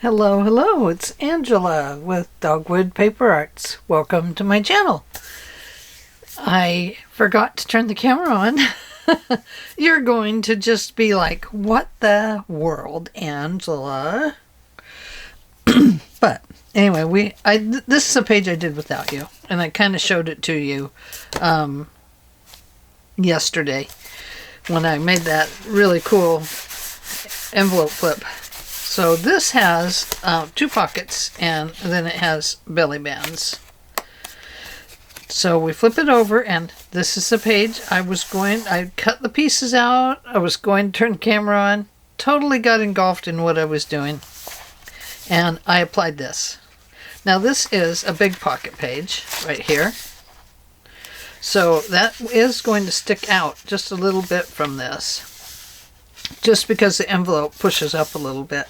Hello, hello, it's Angela with Dogwood Paper Arts. Welcome to my channel. I forgot to turn the camera on. You're going to just be like, what the world, Angela? But anyway, this is a page I did without you, and I kind of showed it to you yesterday when I made that really cool envelope flip. So this has 2 pockets, and then it has belly bands. So we flip it over, and this is the page I cut the pieces out. I was going to turn the camera on. Totally got engulfed in what I was doing. And I applied this. Now this is a big pocket page right here. So that is going to stick out just a little bit from this, just because the envelope pushes up a little bit.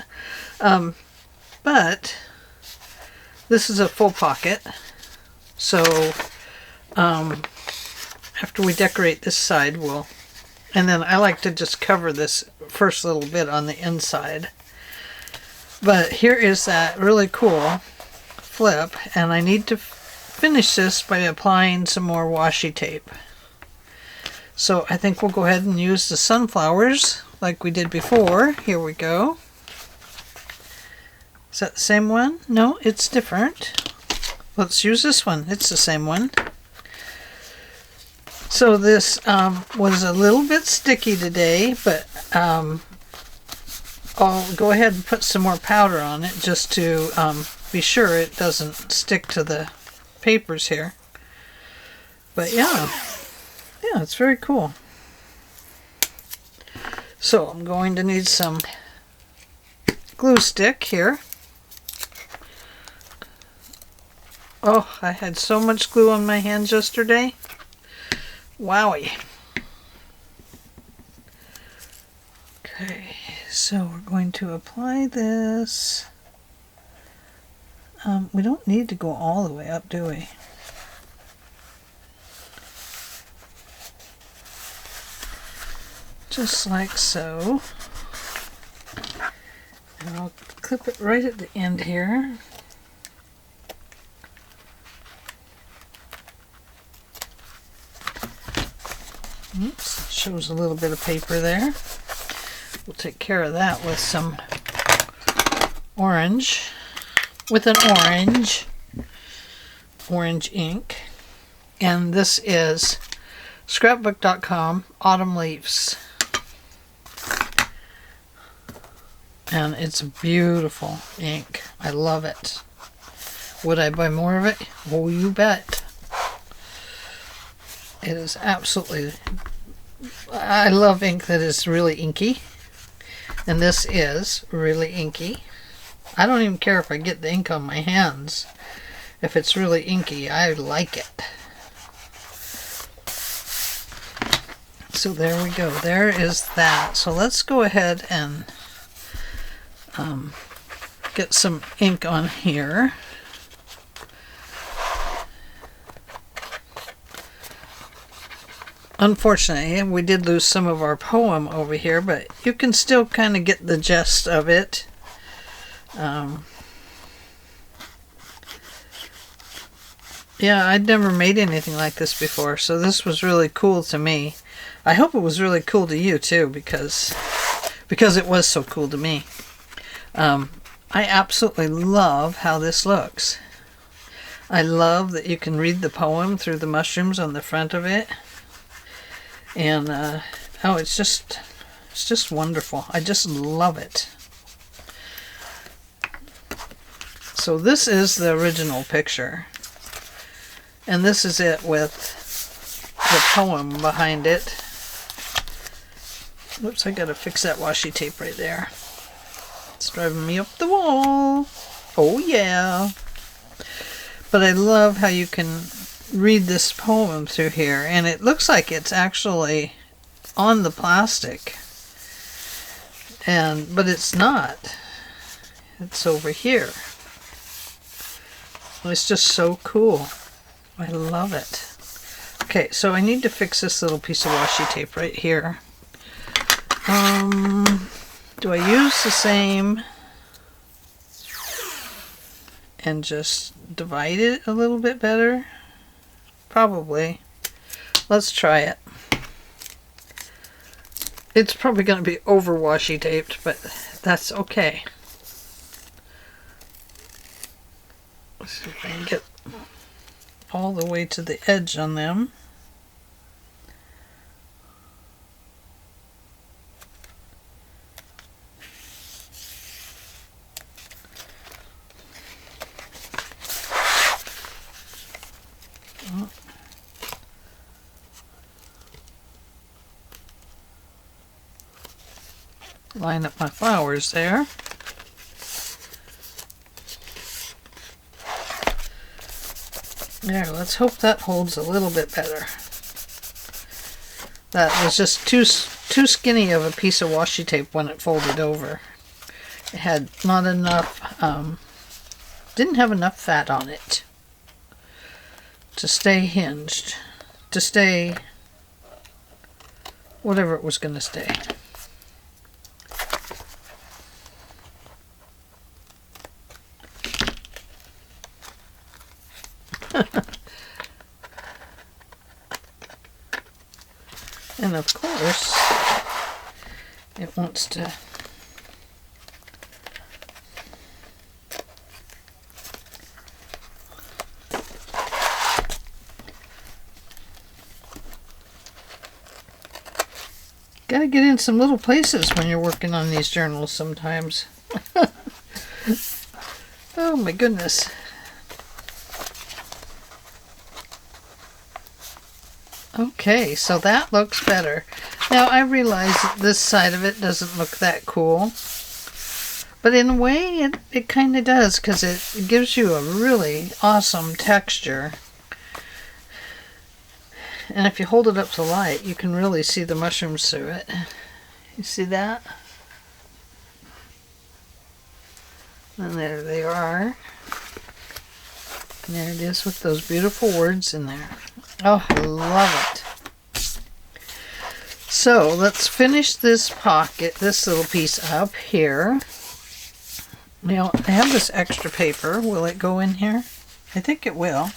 But this is a full pocket. So after we decorate this side, and then I like to just cover this first little bit on the inside. But here is that really cool flip, and I need to finish this by applying some more washi tape. So I think we'll go ahead and use the sunflowers like we did before. Here we go. Is that the same one? No, it's different. Let's use this one. It's the same one. So this was a little bit sticky today, but I'll go ahead and put some more powder on it just to be sure it doesn't stick to the papers here. But yeah, it's very cool. So I'm going to need some glue stick here. Oh, I had so much glue on my hands yesterday. Wowie. Okay, so we're going to apply this. We don't need to go all the way up, do we? Just like so. And I'll clip it right at the end here. Oops, shows a little bit of paper there. We'll take care of that with some orange. With an orange ink. And this is scrapbook.com Autumn Leaves. And it's beautiful ink. I love it. Would I buy more of it? Oh, you bet. It is absolutely... I love ink that is really inky. And this is really inky. I don't even care if I get the ink on my hands. If it's really inky, I like it. So there we go. There is that. So let's go ahead and get some ink on here. Unfortunately, we did lose some of our poem over here, but you can still kind of get the gist of it. Yeah, I'd never made anything like this before, so this was really cool to me. I hope it was really cool to you too, because it was so cool to me. I absolutely love how this looks. I love that you can read the poem through the mushrooms on the front of it. And oh, it's just wonderful. I just love it. So this is the original picture. And this is it with the poem behind it. Oops, I gotta fix that washi tape right there. It's driving me up the wall. Oh yeah. But I love how you can read this poem through here, and it looks like it's actually on the plastic. But it's not. It's over here. It's just so cool. I love it. Okay, so I need to fix this little piece of washi tape right here. Do I use the same? and just divide it a little bit better? Probably. Let's try it. It's probably going to be over washi taped, but that's okay. Let's see if I can get all the way to the edge on them. Line up my flowers there. There, let's hope that holds a little bit better. That was just too skinny of a piece of washi tape when it folded over. It had not enough, didn't have enough fat on it to stay hinged, to stay whatever it was going to stay. And of course, it wants to gotta get in some little places when you're working on these journals sometimes. Oh my goodness. Okay, so that looks better. Now I realize that this side of it doesn't look that cool, but in a way it kind of does, because it gives you a really awesome texture. And if you hold it up to light, you can really see the mushrooms through it. You see that? And there they are. And there it is with those beautiful words in there. Oh, I love it. So let's finish this pocket, this little piece up here. Now I have this extra paper. Will it go in here? I think it will.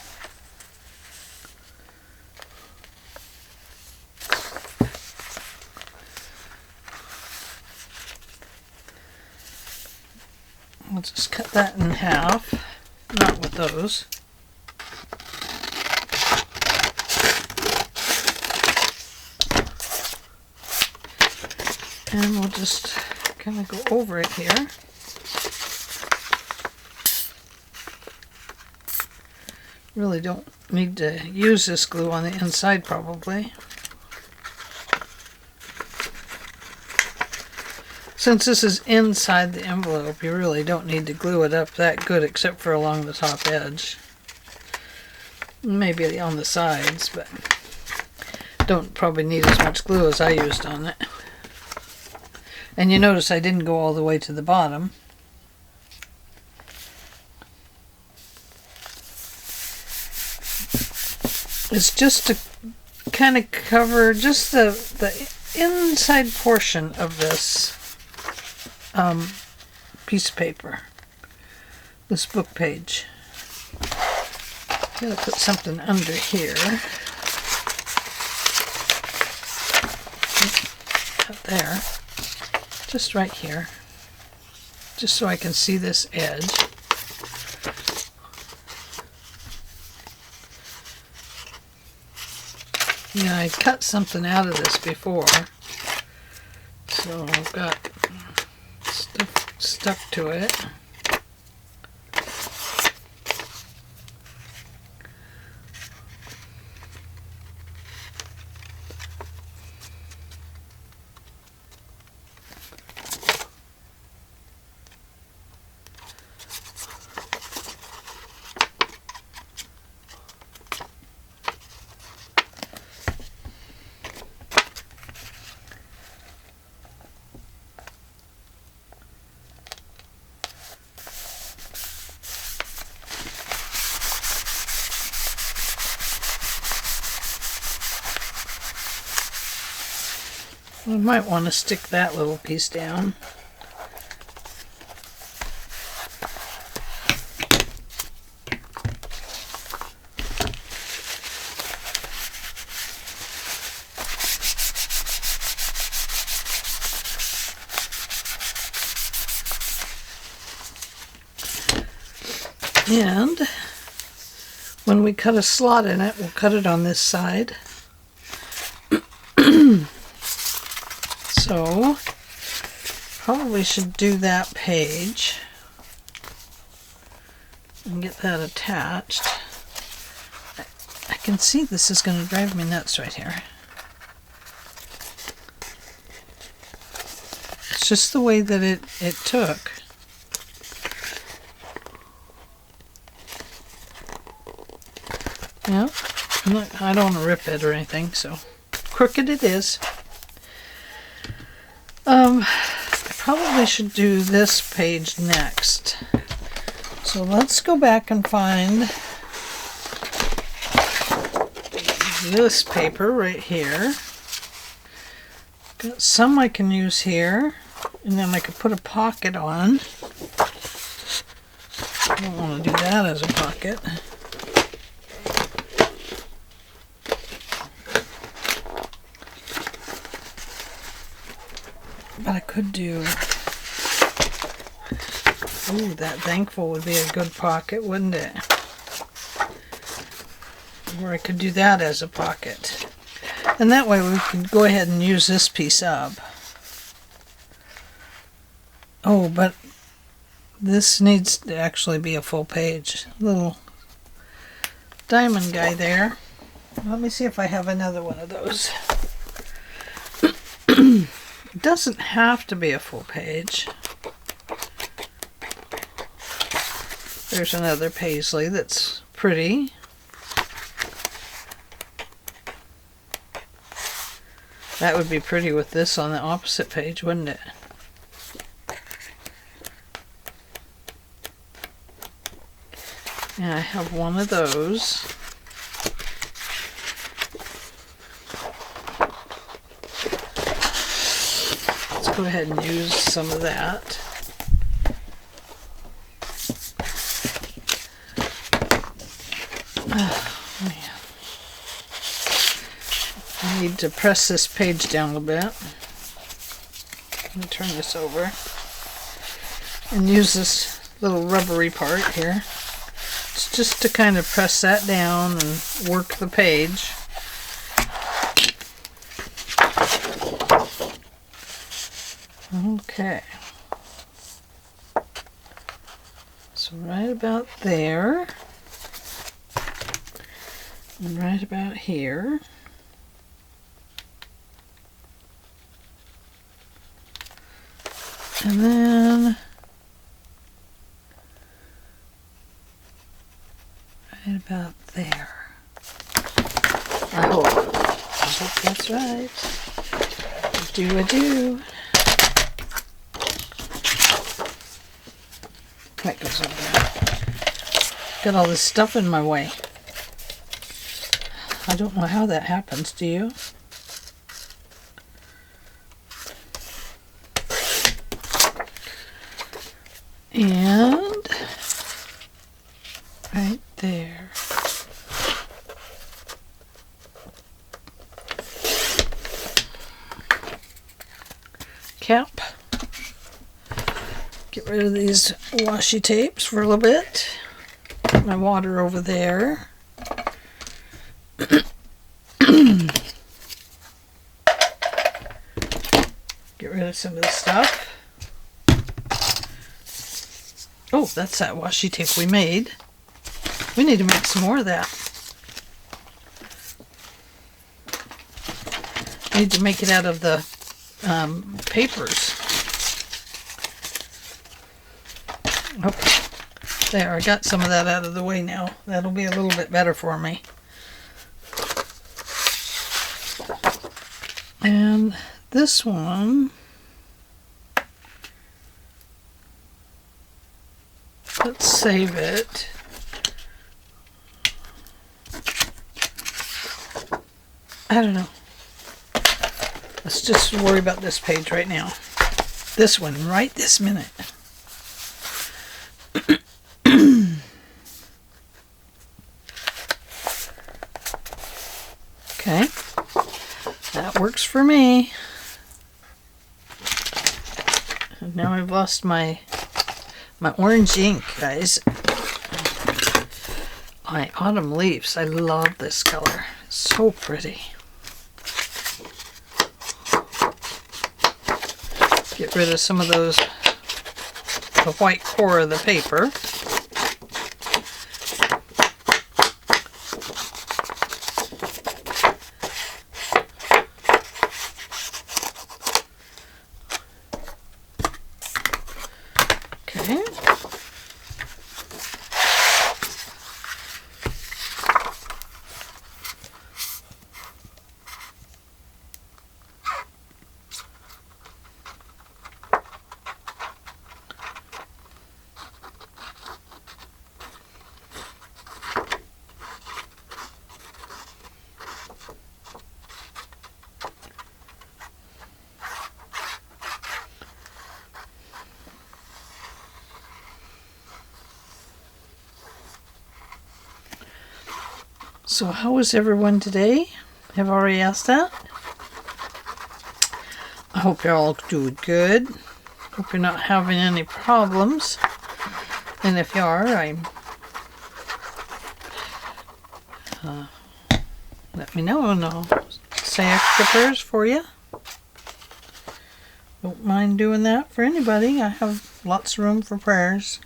We'll just cut that in half. Not with those. And we'll just kind of go over it here. Really don't need to use this glue on the inside probably. Since this is inside the envelope, you really don't need to glue it up that good except for along the top edge. Maybe on the sides, but don't probably need as much glue as I used on it. And you notice I didn't go all the way to the bottom. It's just to kind of cover just the inside portion of this piece of paper, this book page. Gotta put something under here. Up there. Just right here, just so I can see this edge. Yeah, I cut something out of this before, so I've got stuff stuck to it. I might want to stick that little piece down. And when we cut a slot in it, we'll cut it on this side. So, probably should do that page and get that attached. I can see this is going to drive me nuts right here. It's just the way that it took. Yeah, I don't want to rip it or anything, so crooked it is. I probably should do this page next. So let's go back and find this paper right here. Got some I can use here, and then I could put a pocket on. I don't want to do that as a pocket. But I could do, ooh, that thankful would be a good pocket, wouldn't it? Or I could do that as a pocket. And that way we can go ahead and use this piece up. Oh, but this needs to actually be a full page. Little diamond guy there. Let me see if I have another one of those. It doesn't have to be a full page. There's another paisley that's pretty. That would be pretty with this on the opposite page, wouldn't it? Yeah, I have one of those. Let's go ahead and use some of that. Oh, man. I need to press this page down a little bit. Let me turn this over and use this little rubbery part here. It's just to kind of press that down and work the page. Okay. So right about there. And right about here. And then right about there. I hope that's right. I do. That goes over there. Got all this stuff in my way. I don't know how that happens, do you? And right there. Cap. Get rid of these washi tapes for a little bit. Put my water over there. Get rid of some of this stuff. Oh, that's that washi tape we made. We need to make some more of that. I need to make it out of the papers. Okay, there, I got some of that out of the way now. That'll be a little bit better for me. And this one, let's save it. I don't know. Let's just worry about this page right now. This one, right this minute. Okay, that works for me. And now I've lost my orange ink, guys. my autumn leaves. I love this color. It's so pretty. Get rid of some of the white core of the paper. Okay. So how is everyone today? Have I already asked that? I hope you're all doing good. Hope you're not having any problems. And if you are, let me know and I'll say extra prayers for you. Don't mind doing that for anybody. I have lots of room for prayers.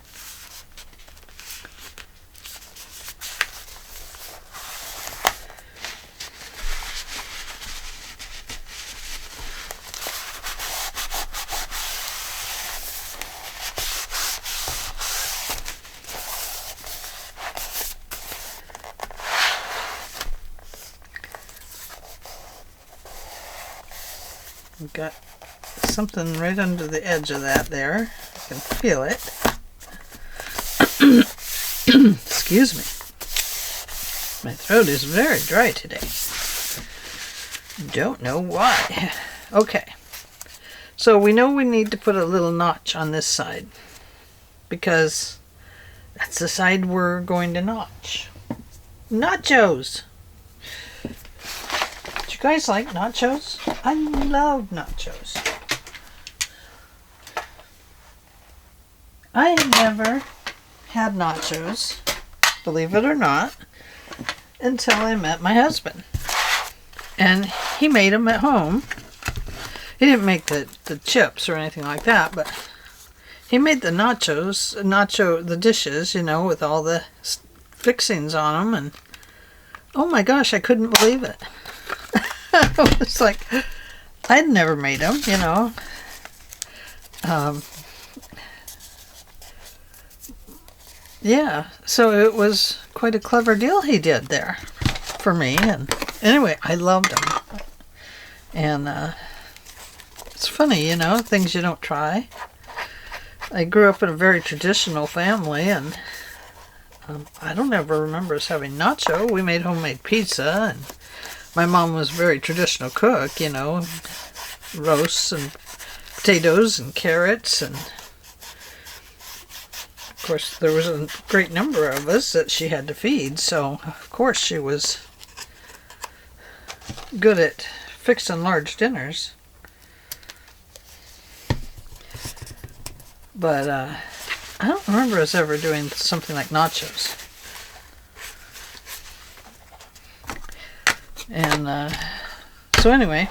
We've got something right under the edge of that there. I can feel it. Excuse me. My throat is very dry today. Don't know why. Okay. So we know we need to put a little notch on this side because that's the side we're going to notch. Nachos! Do you guys like nachos? I love nachos. I had never had nachos, believe it or not, until I met my husband. And he made them at home. He didn't make the chips or anything like that, but he made the the dishes, you know, with all the fixings on them. And oh my gosh, I couldn't believe it. I was like, I'd never made them, you know. Yeah, so it was quite a clever deal he did there for me. And anyway, I loved them. And it's funny, you know, things you don't try. I grew up in a very traditional family, and I don't ever remember us having nacho. We made homemade pizza, and my mom was a very traditional cook, you know, roasts and potatoes and carrots, and of course there was a great number of us that she had to feed, so of course she was good at fixing large dinners. But I don't remember us ever doing something like nachos. And so anyway,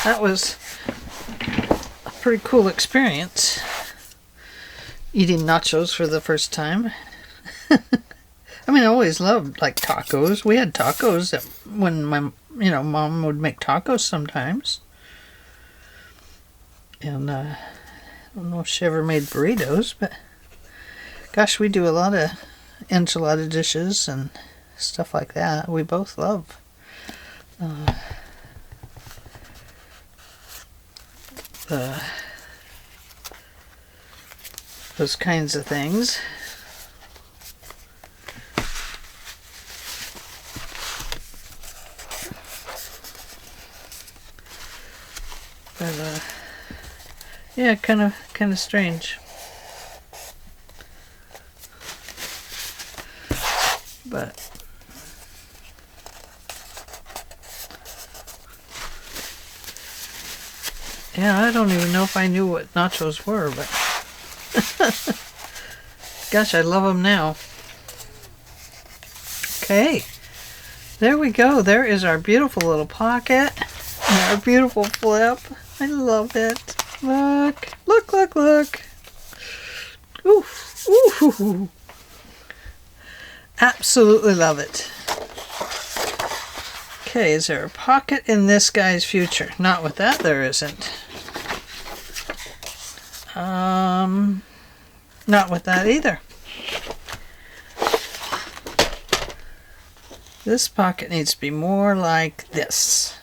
that was a pretty cool experience, eating nachos for the first time. I mean, I always loved like tacos. We had tacos when my mom would make tacos sometimes. And I don't know if she ever made burritos, but gosh, we do a lot of enchilada dishes and stuff like that. We both love those kinds of things. But yeah, kind of strange. But yeah, I don't even know if I knew what nachos were, but gosh, I love them now. Okay, there we go. There is our beautiful little pocket and our beautiful flip. I love it. Look, look, look, look. Ooh, ooh. Absolutely love it. Okay, is there a pocket in this guy's future? Not with that, there isn't. Not with that either. This pocket needs to be more like this.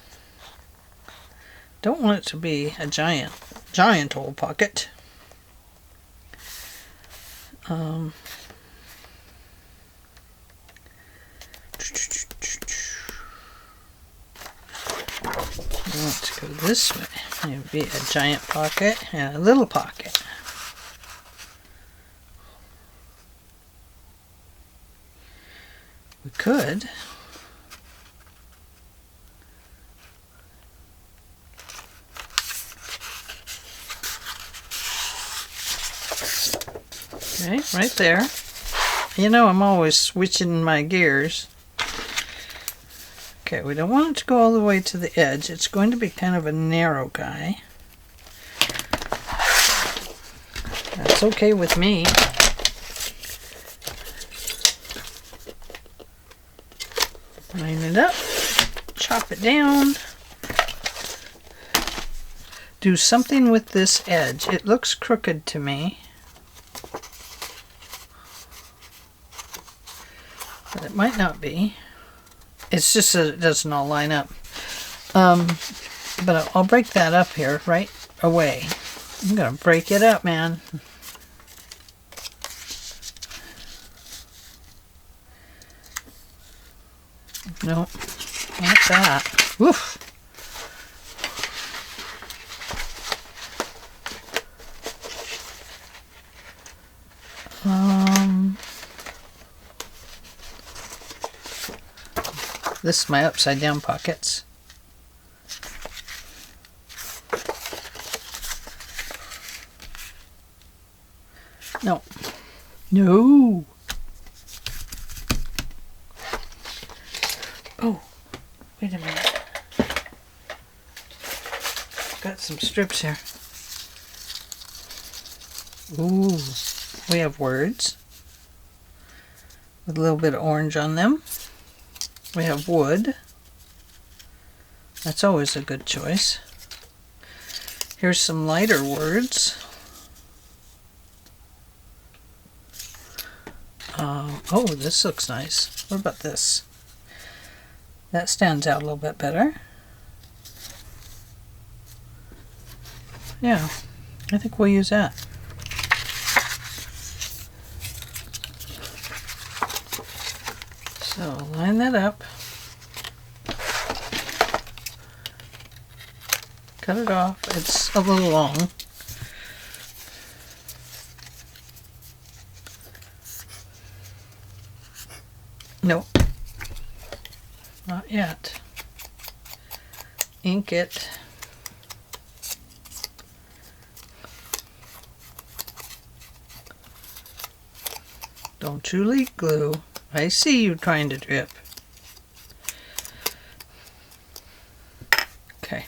Don't want it to be a giant old pocket. I want to go this way. It would be a giant pocket and a little pocket. We could. Okay, right there. You know, I'm always switching my gears. Okay, we don't want it to go all the way to the edge. It's going to be kind of a narrow guy. That's okay with me. Line it up, chop it down. Do something with this edge. It looks crooked to me. But it might not be. It's just that it doesn't all line up. But I'll break that up here right away. I'm going to break it up, man. Nope, not that. Woof. This is my upside down pockets. No. No. Oh, wait a minute. Got some strips here. Ooh, we have words with a little bit of orange on them. We have wood. That's always a good choice. Here's some lighter words. Oh, this looks nice. What about this? That stands out a little bit better. Yeah, I think we'll use that. So line that up. Cut it off. It's a little long. Nope. Not yet. Ink it. Don't you leak glue. I see you trying to drip. Okay.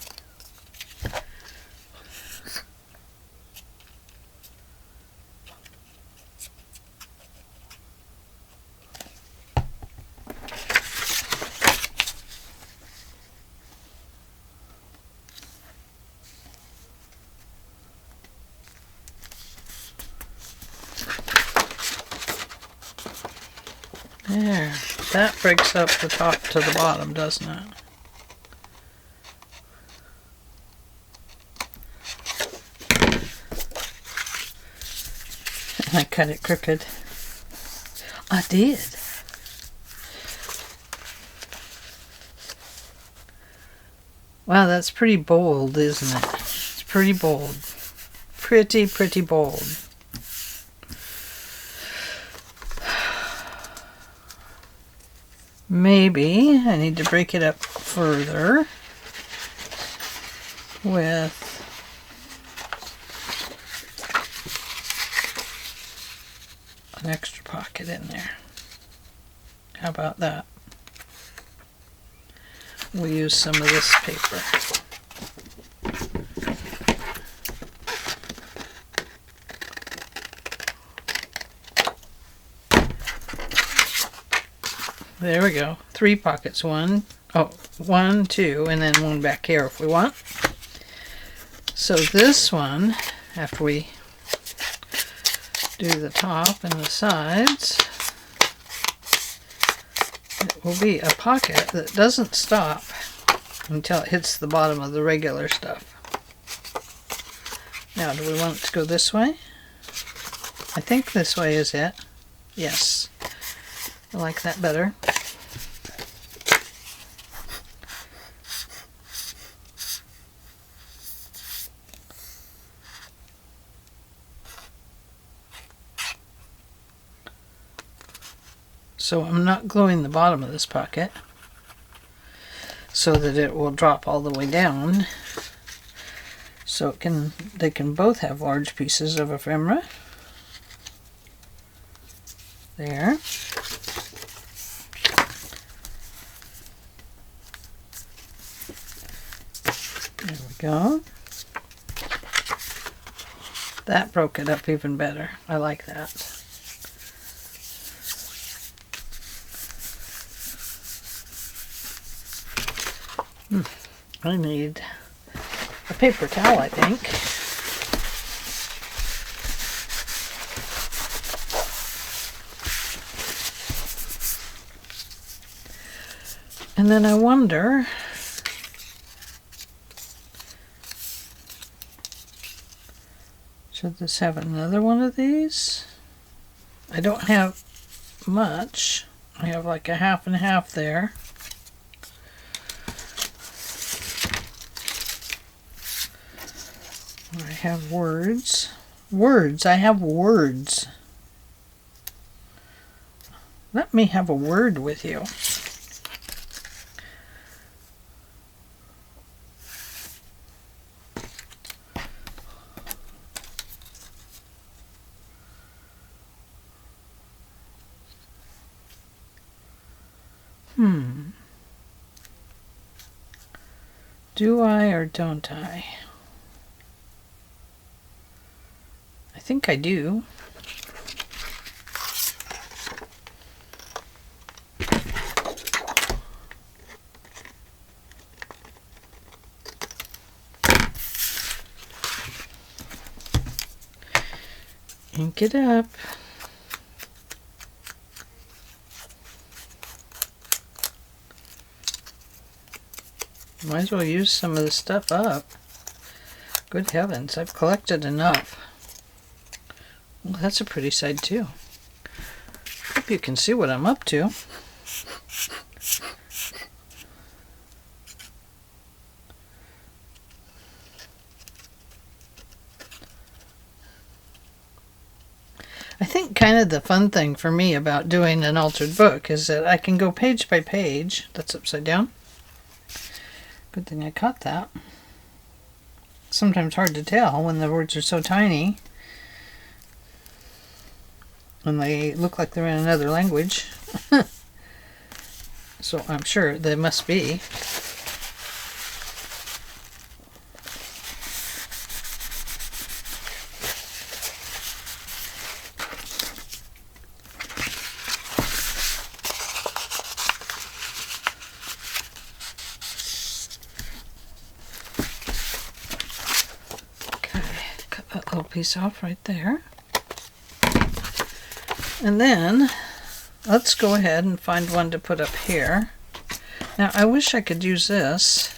There. That breaks up the top to the bottom, doesn't it? I cut it crooked. I did. Wow, that's pretty bold, isn't it? It's pretty bold. Pretty bold. Maybe I need to break it up further with an extra pocket in there. How about that? We'll use some of this paper. There we go. 3 pockets. 1, 2, and then 1 back here if we want. So this one, after we do the top and the sides, it will be a pocket that doesn't stop until it hits the bottom of the regular stuff. Now, do we want it to go this way? I think this way is it. Yes. I like that better. So I'm not gluing the bottom of this pocket so that it will drop all the way down. So they can both have large pieces of ephemera. There. There we go. That broke it up even better. I like that. I need a paper towel, I think. And then I wonder, should this have another one of these? I don't have much. I have like a half and half there. I have words. Words. I have words. Let me have a word with you. Do I or don't I? I think I do. Ink it up. Might as well use some of the stuff up. Good heavens, I've collected enough. Well, that's a pretty side too. Hope you can see what I'm up to. I think kind of the fun thing for me about doing an altered book is that I can go page by page. That's upside down. Good thing I caught that. Sometimes hard to tell when the words are so tiny and they look like they're in another language. So I'm sure they must be. Piece off right there. And then let's go ahead and find one to put up here. Now I wish I could use this,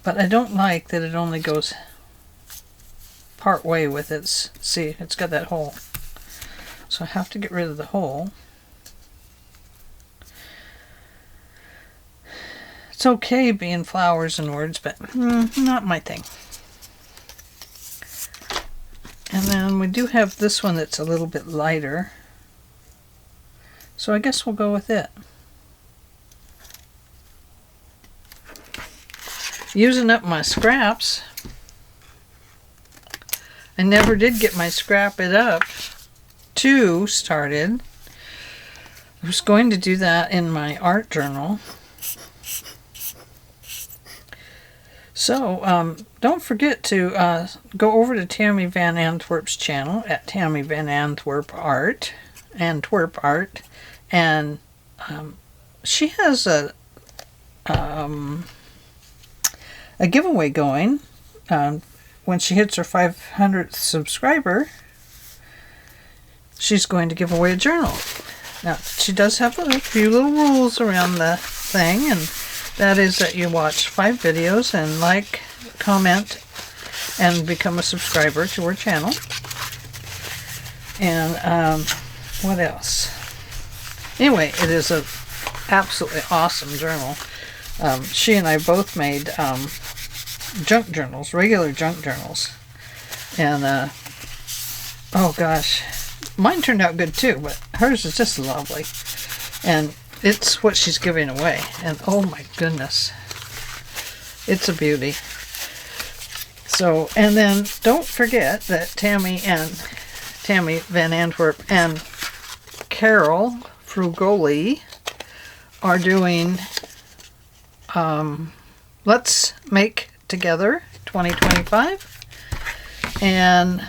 but I don't like that it only goes part way with its, see, it's got that hole. So I have to get rid of the hole. It's okay being flowers and words, but not my thing. And then we do have this one that's a little bit lighter. So I guess we'll go with it. Using up my scraps. I never did get my Scrap It Up 2 started. I was going to do that in my art journal. So, don't forget to go over to Tammy Van Antwerp's channel at Tammy Van Antwerp Art, and she has a giveaway going. When she hits her 500th subscriber, she's going to give away a journal. Now, she does have a few little rules around the thing, and that is that you watch 5 videos and like, comment, and become a subscriber to her channel. And what else? Anyway, it is a absolutely awesome journal. She and I both made junk journals, regular junk journals. And, oh gosh, mine turned out good too, but hers is just lovely. And it's what she's giving away. And oh my goodness, it's a beauty. So, and then don't forget that Tammy Van Antwerp and Carol Frugoli are doing Let's Make Together 2025, and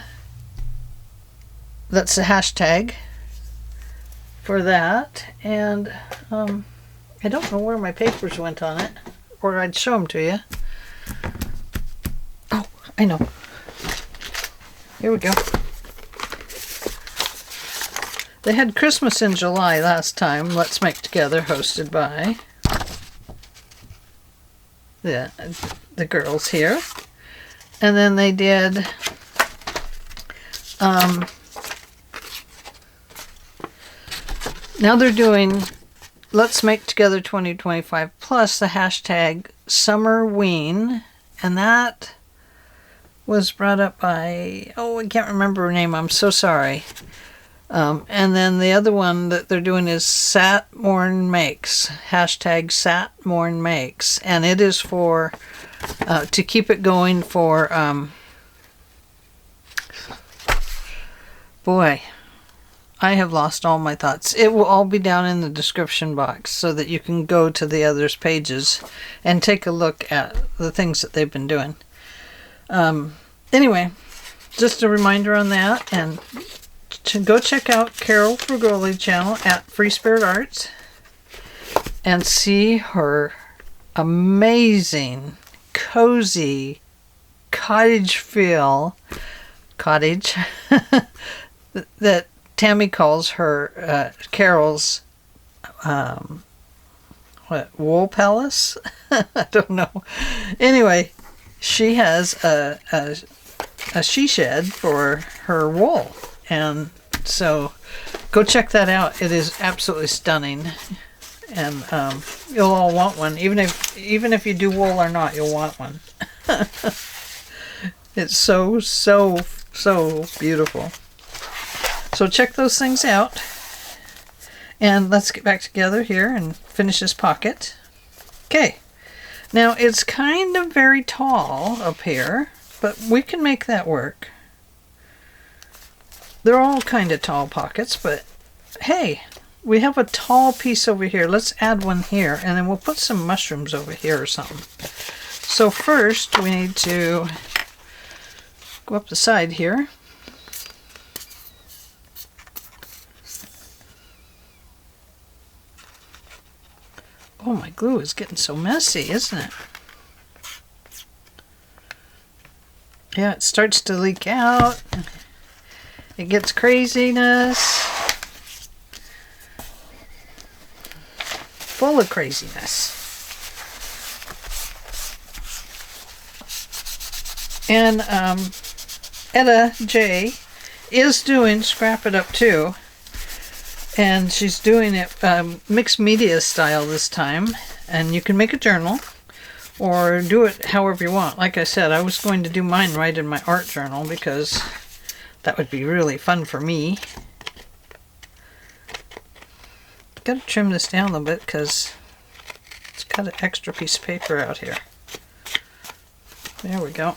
that's the hashtag for that. And I don't know where my papers went on it, or I'd show them to you. Oh, I know. Here we go. They had Christmas in July last time. Let's Make Together, hosted by the girls here. And then they did now they're doing Let's Make Together 2025 plus the hashtag SummerWeen, and that was brought up by, oh, I can't remember her name, I'm so sorry. And then the other one that they're doing is Satmorn Makes, hashtag Satmorn Makes, and it is for to keep it going for boy, I have lost all my thoughts. It will all be down in the description box so that you can go to the others' pages and take a look at the things that they've been doing. Anyway, just a reminder on that, and to go check out Carol Frugoli's channel at Free Spirit Arts and see her amazing, cozy, cottage that Tammy calls her Carol's wool palace. I don't know. Anyway, she has a she shed for her wool, and so go check that out. It is absolutely stunning, and you'll all want one. Even if you do wool or not, you'll want one. It's so beautiful. So check those things out, and let's get back together here and finish this pocket. Okay, now it's kind of very tall up here, but we can make that work. They're all kind of tall pockets, but hey, we have a tall piece over here. Let's add one here, and then we'll put some mushrooms over here or something. So first we need to go up the side here. Oh, my glue is getting so messy, isn't it? Yeah, it starts to leak out. It gets craziness. Full of craziness. And Etta J is doing Scrap It Up too. And she's doing it mixed media style this time. And you can make a journal or do it however you want. Like I said, I was going to do mine right in my art journal because that would be really fun for me. Got to trim this down a little bit because it's got an extra piece of paper out here. There we go.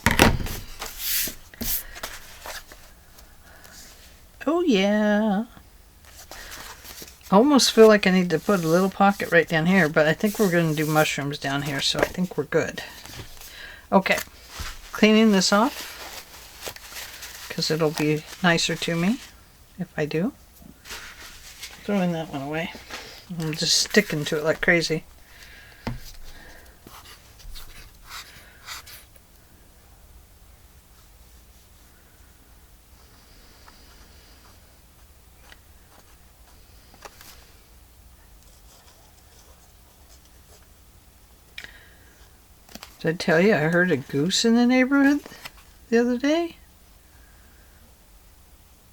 Oh yeah. I almost feel like I need to put a little pocket right down here, but I think we're going to do mushrooms down here, so I think we're good. Okay, cleaning this off, because it'll be nicer to me if I do. Throwing that one away. I'm just sticking to it like crazy. Did I tell you I heard a goose in the neighborhood the other day?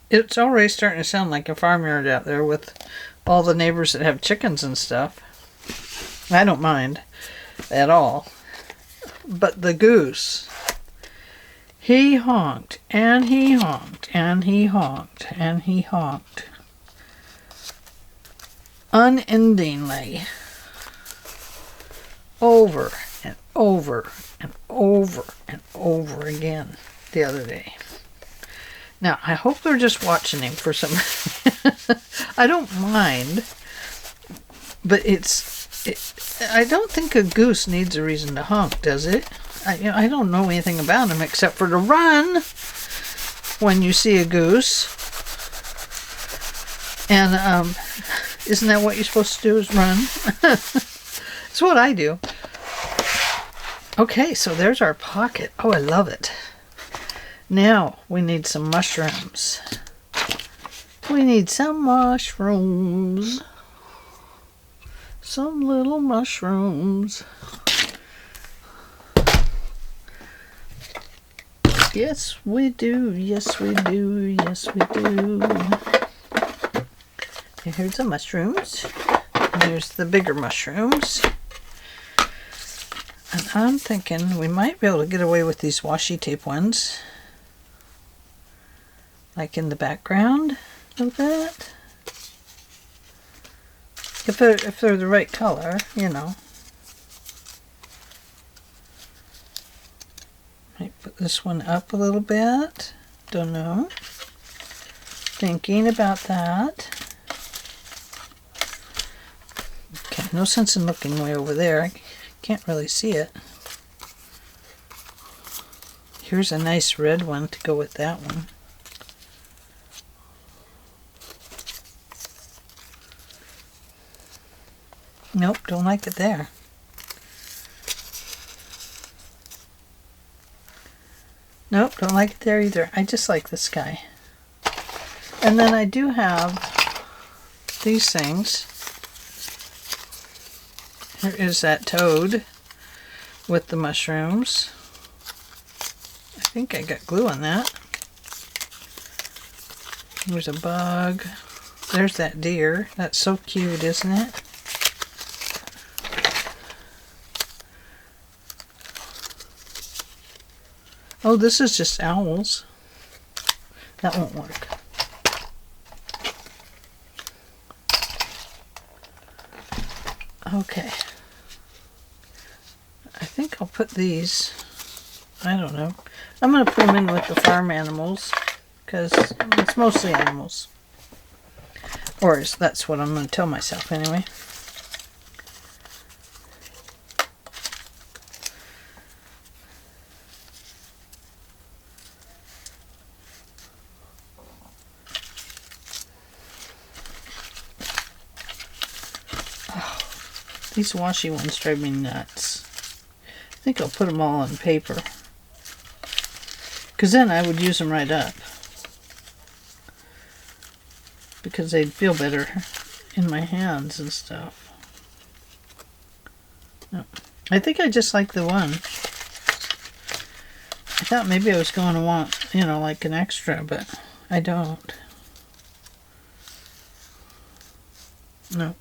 It's already starting to sound like a farmyard out there with all the neighbors that have chickens and stuff. I don't mind at all. But the goose, he honked, and he honked, and he honked, and he honked. Unendingly. Over and over and over and over again the other day. Now, I hope they're just watching him for some... I don't mind, but I don't think a goose needs a reason to honk, does it? I don't know anything about him except for to run when you see a goose. And isn't that what you're supposed to do, is run? That's what I do. Okay, so there's our pocket. Oh, I love it. Now we need some mushrooms. We need some mushrooms. Some little mushrooms. Yes, we do. Yes, we do. Yes, we do. Okay, here's the mushrooms. And here's the bigger mushrooms. And I'm thinking we might be able to get away with these washi tape ones. Like in the background of that. If they're the right color, you know. Might put this one up a little bit. Don't know. Thinking about that. Okay, no sense in looking way over there. I can't really see it. Here's a nice red one to go with that one. Nope, don't like it there. Nope, don't like it there either. I just like the sky. And then I do have these things. Here is that toad with the mushrooms. I think I got glue on that. There's a bug. There's that deer. That's so cute, isn't it? Oh, this is just owls. That won't work. Okay. I think I'll put these, I don't know. I'm going to put them in with the farm animals because it's mostly animals. Or that's what I'm going to tell myself anyway. These washi ones drive me nuts. I think I'll put them all on paper. Because then I would use them right up. Because they'd feel better in my hands and stuff. No. I think I just like the one. I thought maybe I was going to want, you know, like an extra, but I don't. No.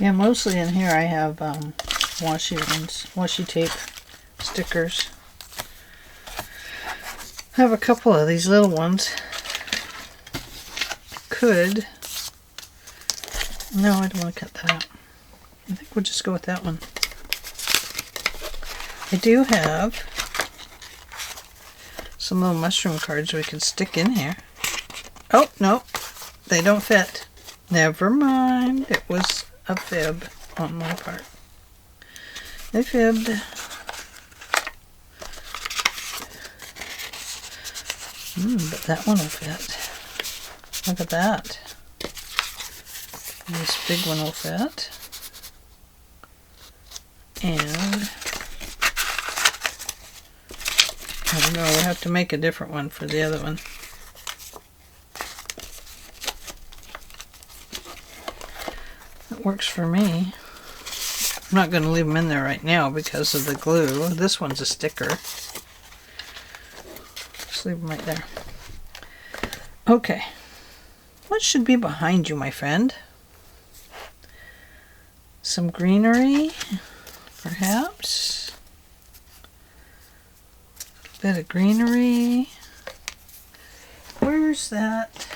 Yeah, mostly in here I have washi ones, washi tape stickers. I have a couple of these little ones. Could. No, I don't want to cut that out. I think we'll just go with that one. I do have some little mushroom cards we can stick in here. Oh, no, they don't fit. Never mind. It was a fib on my part. They fibbed. But that one will fit. Look at that. This big one will fit. And I don't know, we'll have to make a different one for the other one. That works for me. I'm not going to leave them in there right now because of the glue. This one's a sticker. Just leave them right there. Okay. What should be behind you, my friend? Some greenery, perhaps? A bit of greenery. Where's that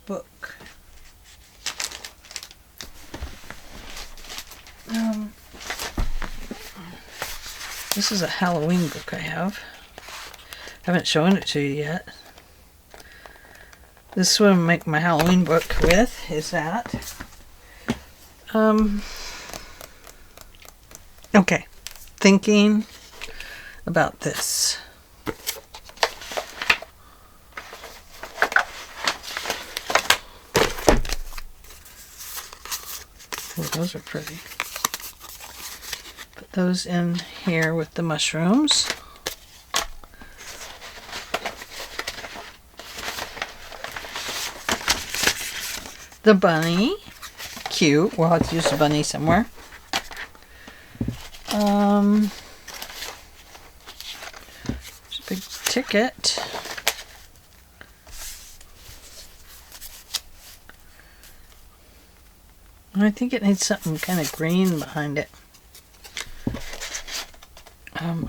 book? This is a Halloween book I have. Haven't shown it to you yet. This is what I make my Halloween book with, is that. Okay, thinking about this. Oh, those are pretty. Put those in here with the mushrooms. The bunny. Cute. We'll have to use the bunny somewhere. It's a big ticket. I think it needs something kind of green behind it.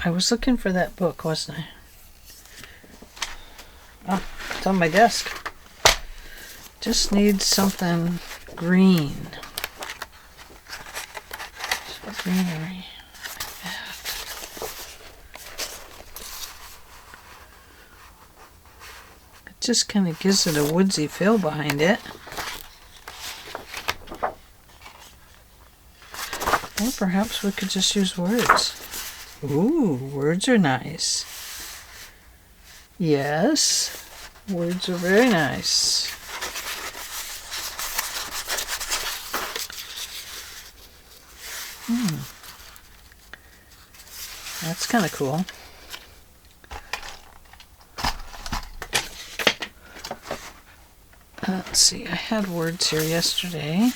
I was looking for that book, wasn't I? Oh, it's on my desk. Just needs something green. Some greenery like that. It just kind of gives it a woodsy feel behind it. Or perhaps we could just use words. Ooh, words are nice. Yes, words are very nice. That's kind of cool. Let's see, I had words here yesterday.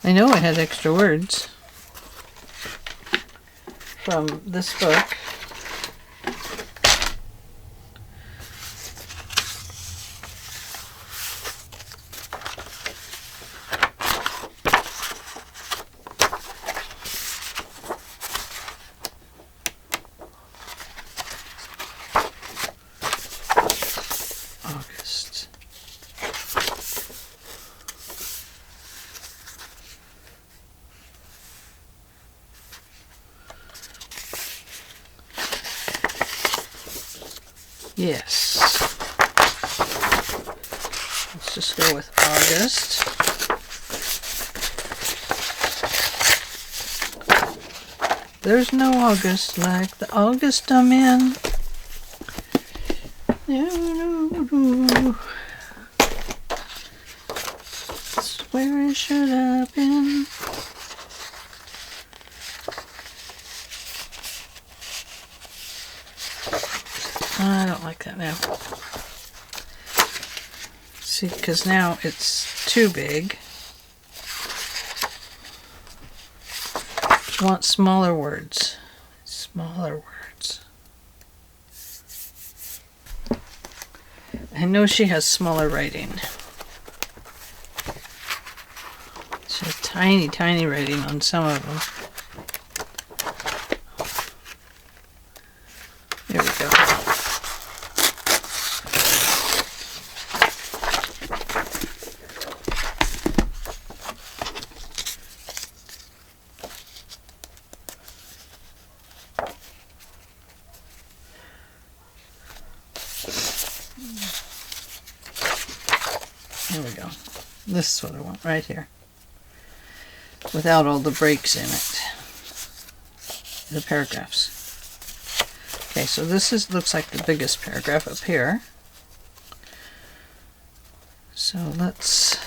I know I had extra words from this book. August. Yes. Let's just go with August. There's no August like the August I'm in. That's where I should have been. I don't like that now. See, because now it's too big. I want smaller words. Smaller words. I know she has smaller writing. She has tiny, tiny writing on some of them. There we go. There we go. This is what I want right here. Without all the breaks in it. The paragraphs. Okay, so this looks like the biggest paragraph up here. So let's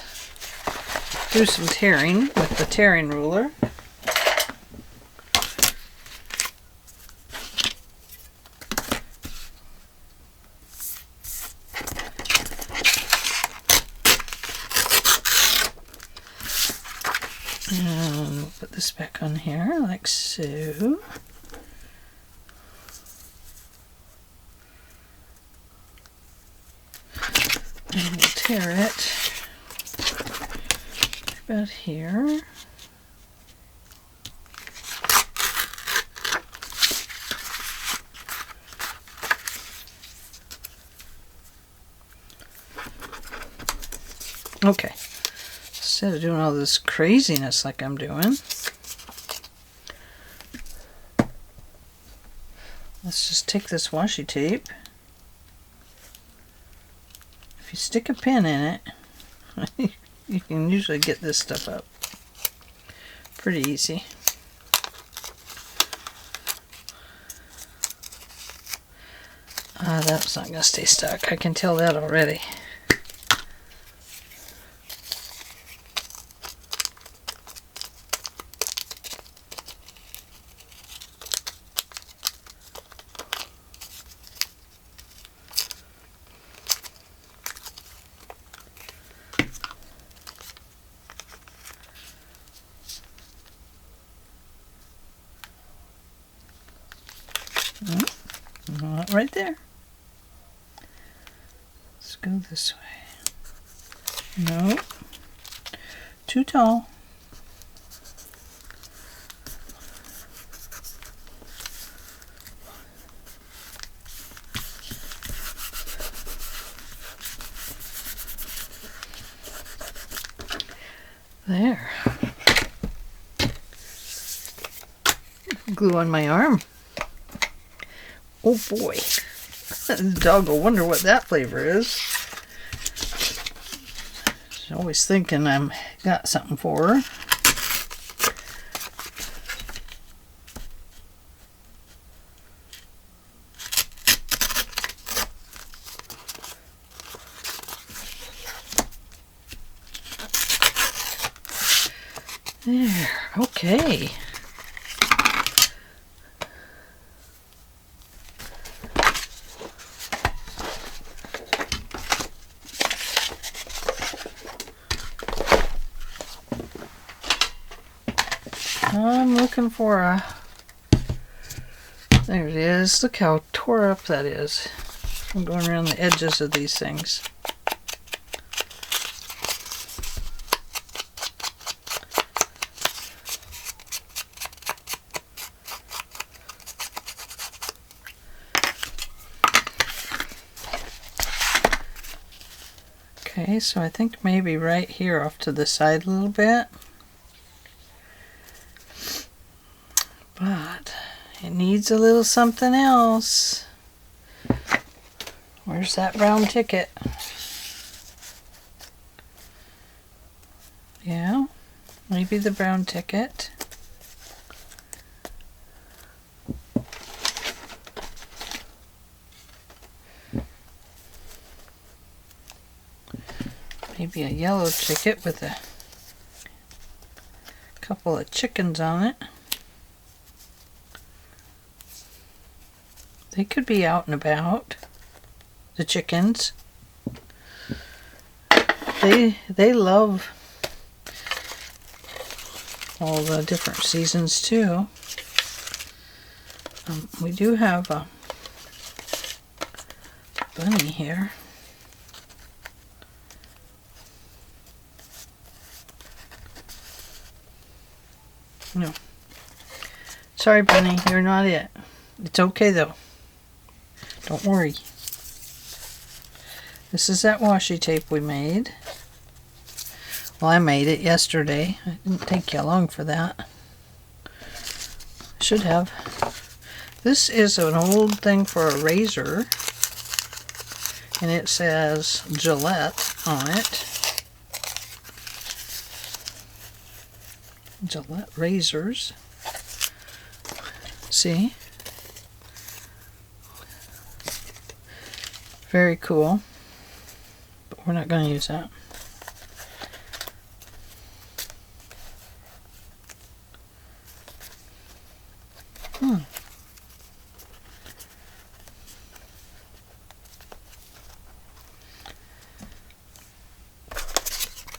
do some tearing with the tearing ruler. And put this back on here like so. And we'll tear it about here. Okay, instead of doing all this craziness like I'm doing, let's just take this washi tape. If you stick a pin in it, you can usually get this stuff up pretty easy. That's not going to stay stuck. I can tell that already. Right there. Let's go this way. No, too tall. There. Glue on my arm. Oh boy, the dog will wonder what that flavor is. She's always thinking I'm got something for her. There, okay. I'm looking for a... There it is. Look how tore up that is. I'm going around the edges of these things. Okay, so I think maybe right here off to the side a little bit. But it needs a little something else. Where's that brown ticket? Yeah, maybe the brown ticket. Maybe a yellow ticket with a couple of chickens on it. They could be out and about, the chickens. They love all the different seasons too. We do have a bunny here. No. Sorry, bunny, you're not it. It's okay though. Don't worry. This is that washi tape we made. Well, I made it yesterday. It didn't take you long for that. Should have. This is an old thing for a razor. and it says Gillette on it. Gillette razors. See? Very cool. But we're not going to use that.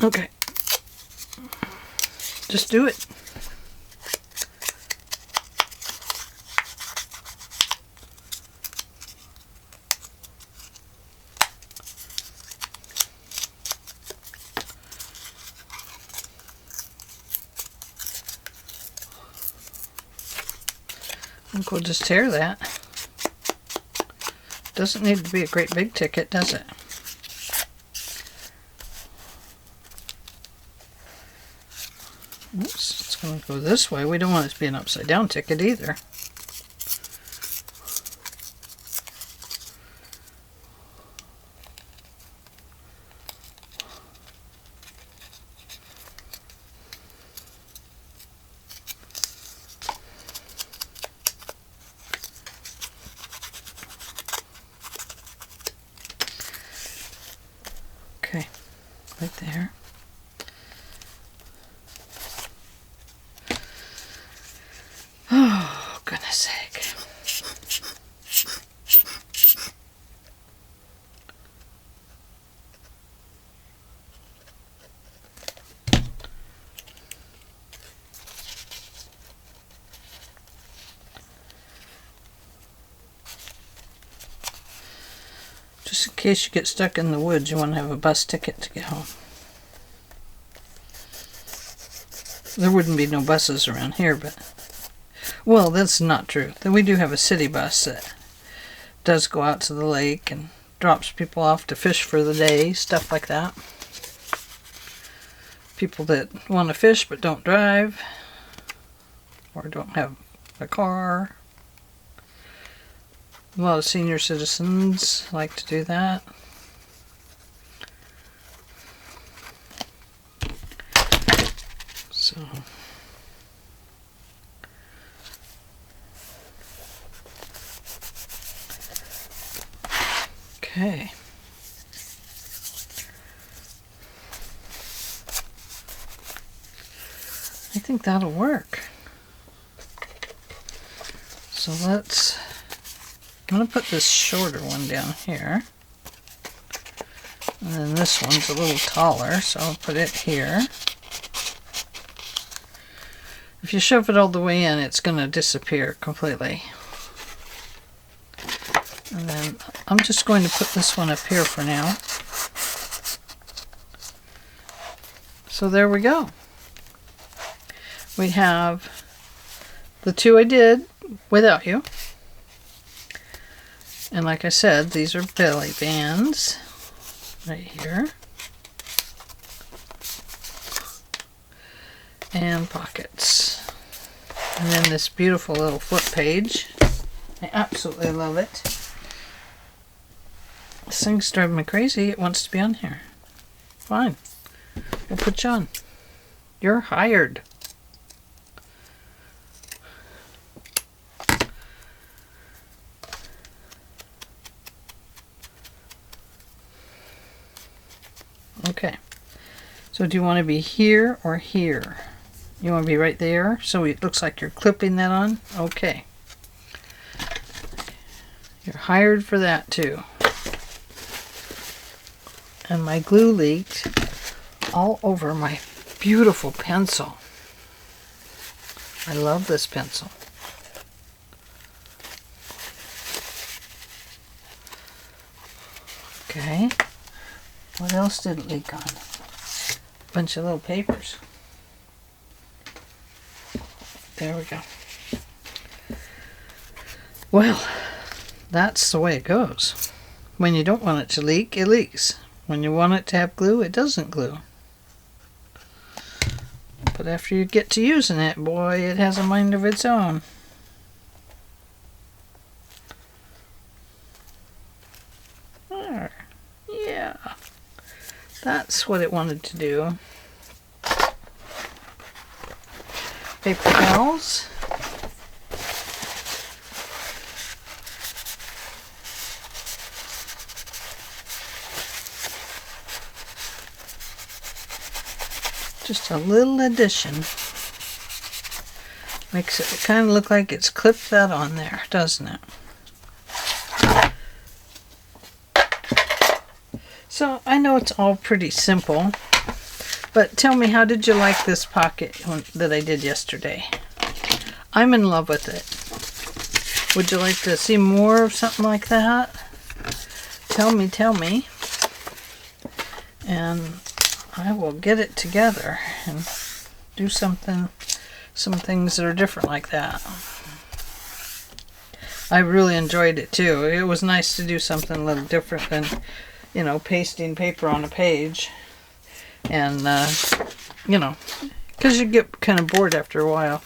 Okay. Just do it. I think we'll just tear that. Doesn't need to be a great big ticket, does it? Oops, it's going to go this way. We don't want it to be an upside down ticket either. Okay, right there. Oh, goodness sake. Just in case you get stuck in the woods, you want to have a bus ticket to get home. There wouldn't be no buses around here, but... Well, that's not true. We do have a city bus that does go out to the lake and drops people off to fish for the day, stuff like that. People that want to fish but don't drive or don't have a car. A lot of senior citizens like to do that. So... Okay. I think that'll work. So let's... I'm going to put this shorter one down here. And then this one's a little taller, so I'll put it here. If you shove it all the way in, it's going to disappear completely. And then I'm just going to put this one up here for now. So there we go. We have the two I did without you. And like I said, these are belly bands right here. And pockets. And then this beautiful little flip page. I absolutely love it. This thing's driving me crazy. It wants to be on here. Fine. We'll put you on. You're hired. Okay. So do you want to be here or here? You want to be right there so it looks like you're clipping that on? Okay. You're hired for that too. And my glue leaked all over my beautiful pencil. I love this pencil. Okay. What else did it leak on? A bunch of little papers. There we go. Well, that's the way it goes. When you don't want it to leak, it leaks. When you want it to have glue, it doesn't glue. But after you get to using it, boy, it has a mind of its own. There. that's what it wanted to do. Paper towels. Just a little addition. Makes it kind of look like it's clipped that on there, doesn't it? So I know it's all pretty simple, but tell me, how did you like this pocket that I did yesterday? I'm in love with it. Would you like to see more of something like that? Tell me. And I will get it together and do some things that are different like that. I really enjoyed it too. It was nice to do something a little different than, you know, pasting paper on a page. And, you know, because you get kind of bored after a while.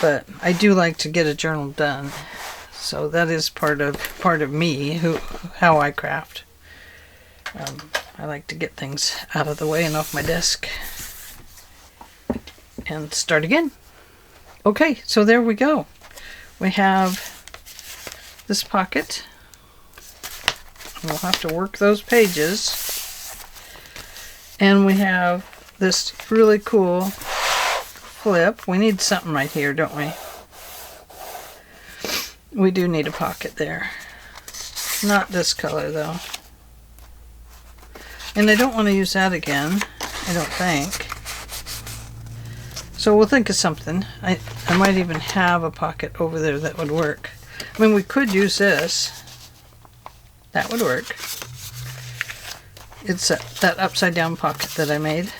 But I do like to get a journal done. So that is part of me, how I craft. I like to get things out of the way and off my desk and start again. Okay, so there we go. We have this pocket. We'll have to work those pages. And we have this really cool flip. We need something right here, don't we? We do need a pocket there. Not this color though. And I don't want to use that again, I don't think. So we'll think of something. I might even have a pocket over there that would work. I mean, we could use this. That would work. It's that upside down pocket that I made.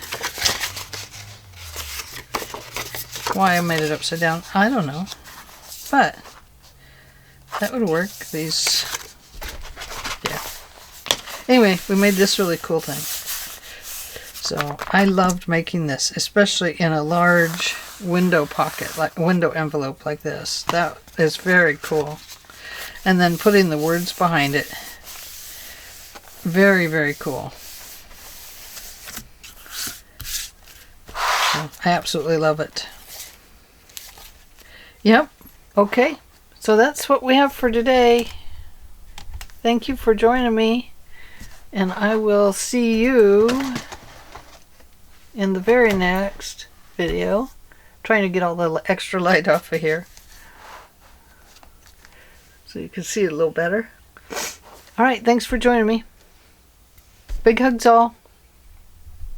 Why I made it upside down, I don't know. But that would work. These, yeah. Anyway, we made this really cool thing. So I loved making this, especially in a large window pocket, like window envelope like this. That is very cool. And then putting the words behind it. Very, very cool. So I absolutely love it. Yep. Okay. So that's what we have for today. Thank you for joining me. And I will see you in the very next video. Trying to get all the extra light off of here so you can see it a little better. Alright, thanks for joining me. Big hugs all.